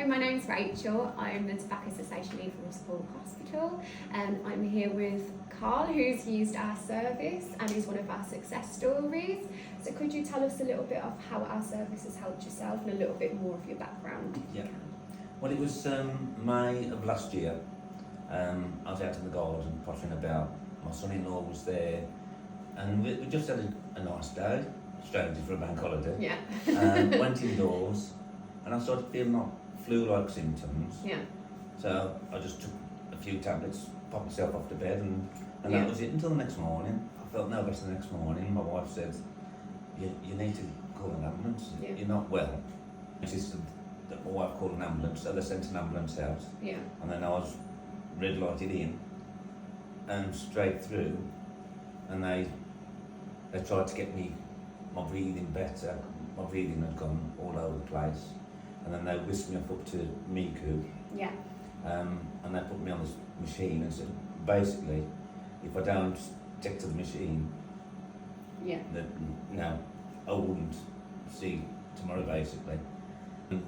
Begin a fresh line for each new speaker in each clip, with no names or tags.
Hello, my name's Rachel. I'm the Tobacco Cessation Lead from Swain Hospital, and I'm here with Carl, who's used our service and is one of our success stories. So could you tell us a little bit of how our service has helped yourself and a little bit more of your background?
Yeah. Well, it was May of last year. I was out in the garden pottering about. My son-in-law was there, and we just had a nice day, strange for a bank holiday.
Yeah.
Went indoors, and I started feeling like flu-like symptoms.
Yeah.
So I just took a few tablets, popped myself off to bed, and
Yeah.
that was it until the next morning. I felt no better the next morning. My wife said, you need to call an ambulance.
Yeah.
You're not well. I insisted that my wife called an ambulance, so they sent an ambulance out.
Yeah.
And then I was red lighted in and straight through, and they tried to get me my breathing better. My breathing had gone all over the place, and then they whisked me up to Miku.
Yeah.
And they put me on this machine and said, basically, if I don't take to the machine,
Yeah.
that I wouldn't see tomorrow, basically. And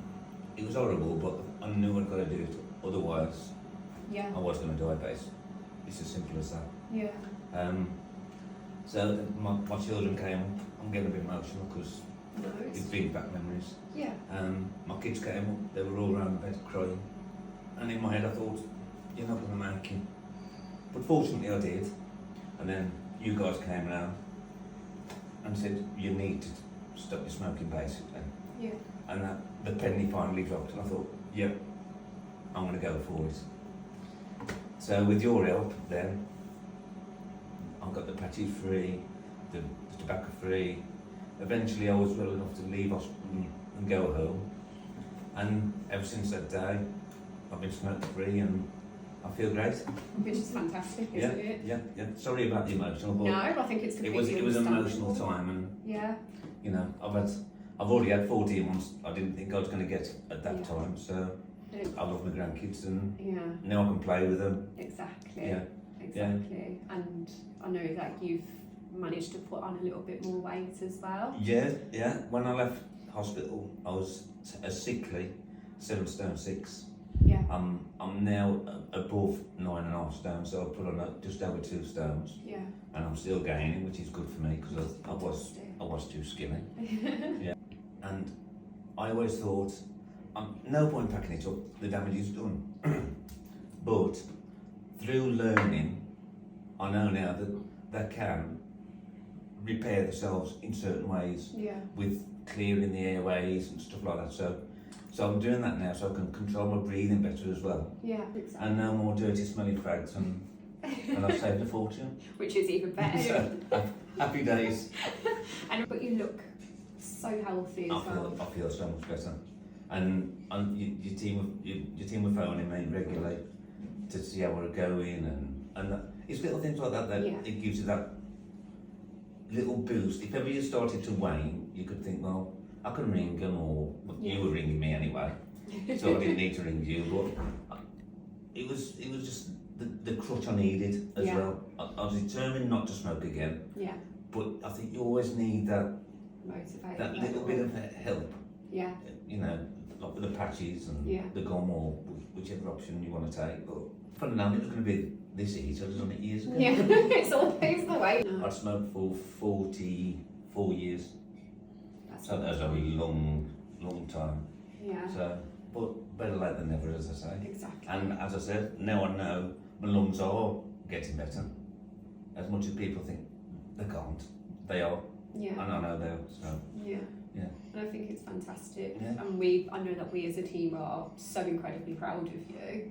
it was horrible, but I knew I'd got to do it, otherwise
Yeah.
I was going to die, basically. It's as simple as that.
Yeah.
So my children came up. I'm getting a bit emotional because
Nice.
it's bring back memories.
Yeah.
My kids came up, they were all around the bed crying. And in my head I thought, you're not going to make it. But fortunately I did. And then you guys came round and said, you need to stop your smoking, basically.
Yeah.
And the penny finally dropped, and I thought, yeah, I'm going to go for it. So with your help then, I got the patches free, the tobacco free. Eventually I was well enough to leave hospital and go home. And ever since that day, I've been smoke free and I feel great.
Which is fantastic, isn't it?
Yeah. Sorry about the emotional, but
No, I think it's completely
it was an
understandable.
emotional time, and
Yeah.
I've already had 14 months. I didn't think I was going to get at that
Yeah.
time, so
Yeah.
I love my grandkids, and
Yeah.
now I can play with them.
Exactly.
Yeah.
Exactly. And I know that you've managed to put on a little bit more weight as well.
Yeah. When I left hospital, I was a sickly 7 stone 6.
Yeah.
I'm now above 9.5 stone, so I put on just over 2 stones,
Yeah.
and I'm still gaining, which is good for me because I was too skinny. Yeah. And I always thought, no point packing it up, the damage is done. But through learning, I know now that they can repair themselves in certain ways,
Yeah.
with clearing the airways and stuff like that. So I'm doing that now, so I can control my breathing better as well.
Yeah. Exactly.
And no more dirty, smelly frags, and I've saved a fortune.
Which is even better.
So, happy days.
But you look so healthy as well.
I feel so much better. And your team were phoning me regularly to see how we're going, and it's little things like that
Yeah.
it gives you that little boost. If ever you started to wane, you could think, well, I can ring them, or you were ringing me anyway, so I didn't need to ring you. But it was just the crutch I needed as
Yeah.
well. I was determined not to smoke again,
Yeah.
but I think you always need that
Motivated.
little bit of help.
Yeah.
Like with the patches and
Yeah.
the gum, or whichever option you want to take. But funny enough, it was going to be this easy. I was on it years ago.
Yeah. It's always the way.
I'd smoked for 44 years.
That's
So that was a long time.
Yeah.
So, but better late than never, as I say.
Exactly.
And as I said, now I know my lungs are getting better. As much as people think they can't, they are.
Yeah.
And I know they are. So,
Yeah.
yeah.
And I think it's fantastic.
Yeah.
And I know that we as a team are so incredibly proud of you.